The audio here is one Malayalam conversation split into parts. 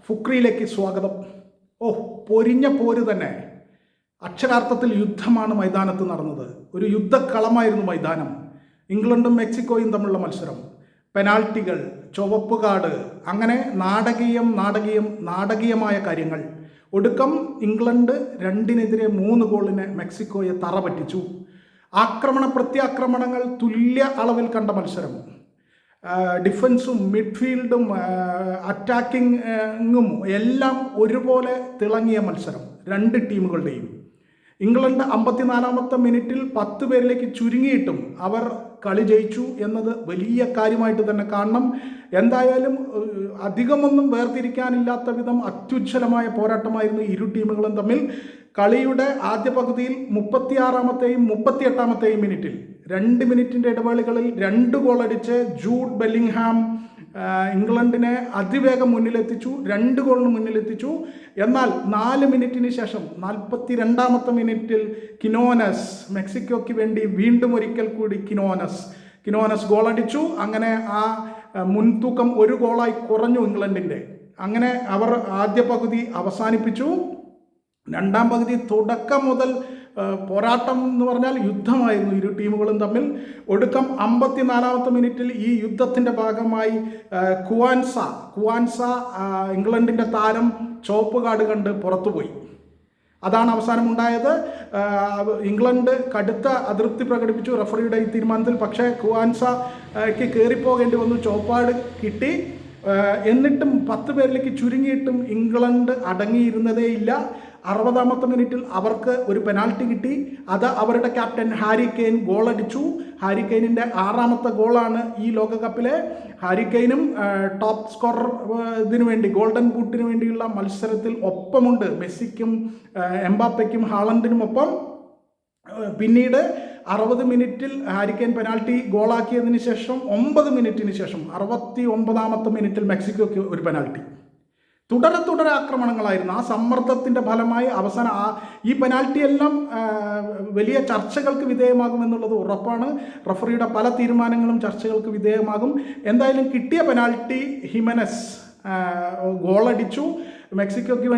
ഫുക്രിയിലേക്ക് സ്വാഗതം. പൊരിഞ്ഞ പോര് തന്നെ. അക്ഷരാർത്ഥത്തിൽ യുദ്ധമാണ് മൈതാനത്ത് നടന്നത്. ഒരു യുദ്ധക്കളമായിരുന്നു മൈതാനം. ഇംഗ്ലണ്ടും മെക്സിക്കോയും തമ്മിലുള്ള മത്സരം, പെനാൽറ്റികൾ, ചുവപ്പ് കാർഡ്, അങ്ങനെ നാടകീയമായ കാര്യങ്ങൾ. ഒടുക്കം ഇംഗ്ലണ്ട് 2-3 ഗോളിന് മെക്സിക്കോയെ തറ പറ്റിച്ചു. പ്രത്യാക്രമണങ്ങൾ തുല്യ അളവിൽ കണ്ട മത്സരം. ഡിഫൻസും മിഡ്ഫീൽഡും അറ്റാക്കിങ്ങും എല്ലാം ഒരുപോലെ തിളങ്ങിയ മത്സരം രണ്ട് ടീമുകളുടെയും. ഇംഗ്ലണ്ട് 54-ാമത്തെ മിനിറ്റിൽ 10 പേരിലേക്ക് ചുരുങ്ങിയിട്ടും അവർ കളി ജയിച്ചു എന്നത് വലിയ കാര്യമായിട്ട് തന്നെ കാണണം. എന്തായാലും അധികമൊന്നും വേർതിരിക്കാനില്ലാത്ത വിധം അത്യുജ്വലമായ പോരാട്ടമായിരുന്നു ഇരു ടീമുകളും തമ്മിൽ. കളിയുടെ ആദ്യ പകുതിയിൽ 36-ാമത്തെയും 38-ാമത്തെയും മിനിറ്റിൽ 2 മിനിറ്റിൻ്റെ ഇടവേളകളിൽ 2 ഗോളടിച്ച് ജൂഡ് ബെല്ലിംഗ്ഹാം ഇംഗ്ലണ്ടിനെ അതിവേഗം മുന്നിലെത്തിച്ചു, 2 ഗോളിന് മുന്നിലെത്തിച്ചു. എന്നാൽ 4 മിനിറ്റിന് ശേഷം 42-ാമത്തെ മിനിറ്റിൽ കിനോനസ് മെക്സിക്കോയ്ക്ക് വേണ്ടി വീണ്ടും ഒരിക്കൽ കൂടി കിനോനസ് ഗോളടിച്ചു. അങ്ങനെ ആ മുൻതൂക്കം 1 ഗോളായി കുറഞ്ഞു ഇംഗ്ലണ്ടിൻ്റെ. അങ്ങനെ അവർ ആദ്യ പകുതി അവസാനിപ്പിച്ചു. രണ്ടാം പകുതി തുടക്കം മുതൽ പോരാട്ടം എന്ന് പറഞ്ഞാൽ യുദ്ധമായിരുന്നു ഇരു ടീമുകളും തമ്മിൽ. ഒടുക്കം 54-ാമത്തെ മിനിറ്റിൽ ഈ യുദ്ധത്തിൻ്റെ ഭാഗമായി കുവാൻസ ഇംഗ്ലണ്ടിൻ്റെ താരം ചുവപ്പ് കാർഡ് കണ്ട് പുറത്തുപോയി. അതാണ് അവസാനമുണ്ടായത്. ഇംഗ്ലണ്ട് കടുത്ത അതൃപ്തി പ്രകടിപ്പിച്ചു റഫറിയുടെ ഈ തീരുമാനത്തിൽ. പക്ഷേ കുവാൻസയ്ക്ക് കയറിപ്പോകേണ്ടി വന്നു, ചുവപ്പ് കാർഡ് കിട്ടി. എന്നിട്ടും 10 പേരിലേക്ക് ചുരുങ്ങിയിട്ടും ഇംഗ്ലണ്ട് അടങ്ങിയിരുന്നതേയില്ല. 60-ാമത്തെ മിനിറ്റിൽ അവർക്ക് ഒരു പെനാൽറ്റി കിട്ടി. അത് അവരുടെ ക്യാപ്റ്റൻ ഹാരി കെയ്ൻ ഗോളടിച്ചു. ഹാരി കെയ്നിൻ്റെ 6-ാമത്തെ ഗോളാണ് ഈ ലോകകപ്പിലെ. ഹാരി കെയ്നും ടോപ്പ് സ്കോറർ വേണ്ടി ഗോൾഡൻ ബൂട്ടിന് വേണ്ടിയുള്ള മത്സരത്തിൽ ഒപ്പമുണ്ട് മെസ്സിക്കും എംബാപ്പയ്ക്കും ഹാളണ്ടിനും ഒപ്പം. പിന്നീട് 60 മിനിറ്റിൽ ഹാരി കെയ്ൻ പെനാൽറ്റി ഗോളാക്കിയതിന് ശേഷം 9 മിനിറ്റിന് ശേഷം 69-ാമത്തെ മിനിറ്റിൽ മെക്സിക്കോയ്ക്ക് ഒരു പെനാൽറ്റി. തുടരെ ആക്രമണങ്ങളായിരുന്നു. ആ സമ്മർദ്ദത്തിൻ്റെ ഫലമായി അവസാനം ഈ പെനാൽറ്റിയെല്ലാം വലിയ ചർച്ചകൾക്ക് വിധേയമാകുമെന്നുള്ളത് ഉറപ്പാണ്. റഫറിയുടെ പല തീരുമാനങ്ങളും ചർച്ചകൾക്ക് വിധേയമാകും. എന്തായാലും കിട്ടിയ പെനാൽറ്റി ഹിമനസ് ഗോളടിച്ചു മെക്സിക്കോയ്ക്ക്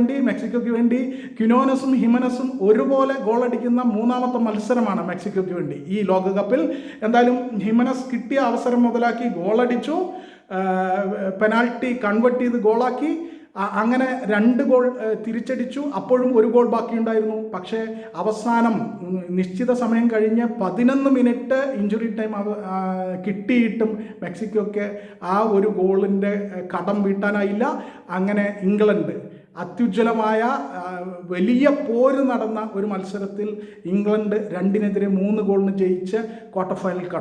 വേണ്ടി. കിനോനസും ഹിമനസും ഒരുപോലെ ഗോളടിക്കുന്ന 3-ാമത്തെ മത്സരമാണ് മെക്സിക്കോയ്ക്ക് വേണ്ടി ഈ ലോകകപ്പിൽ. എന്തായാലും ഹിമനസ് കിട്ടിയ അവസരം മുതലാക്കി ഗോളടിച്ചു, പെനാൽറ്റി കൺവേർട്ട് ചെയ്ത് ഗോളാക്കി. അങ്ങനെ 2 ഗോൾ തിരിച്ചടിച്ചു. അപ്പോഴും 1 ഗോൾ ബാക്കിയുണ്ടായിരുന്നു. പക്ഷേ അവസാനം നിശ്ചിത സമയം കഴിഞ്ഞ് 11 മിനിറ്റ് ഇഞ്ചുറി ടൈം കിട്ടിയിട്ടും മെക്സിക്കോയ്ക്ക് ആ 1 ഗോളിൻ്റെ കടം വീട്ടാനായില്ല. അങ്ങനെ ഇംഗ്ലണ്ട് അത്യുജ്വലമായ വലിയ പോര് നടന്ന ഒരു മത്സരത്തിൽ ഇംഗ്ലണ്ട് 2-3 ഗോളിന് ജയിച്ച് ക്വാർട്ടർ ഫൈനൽ കടന്നു.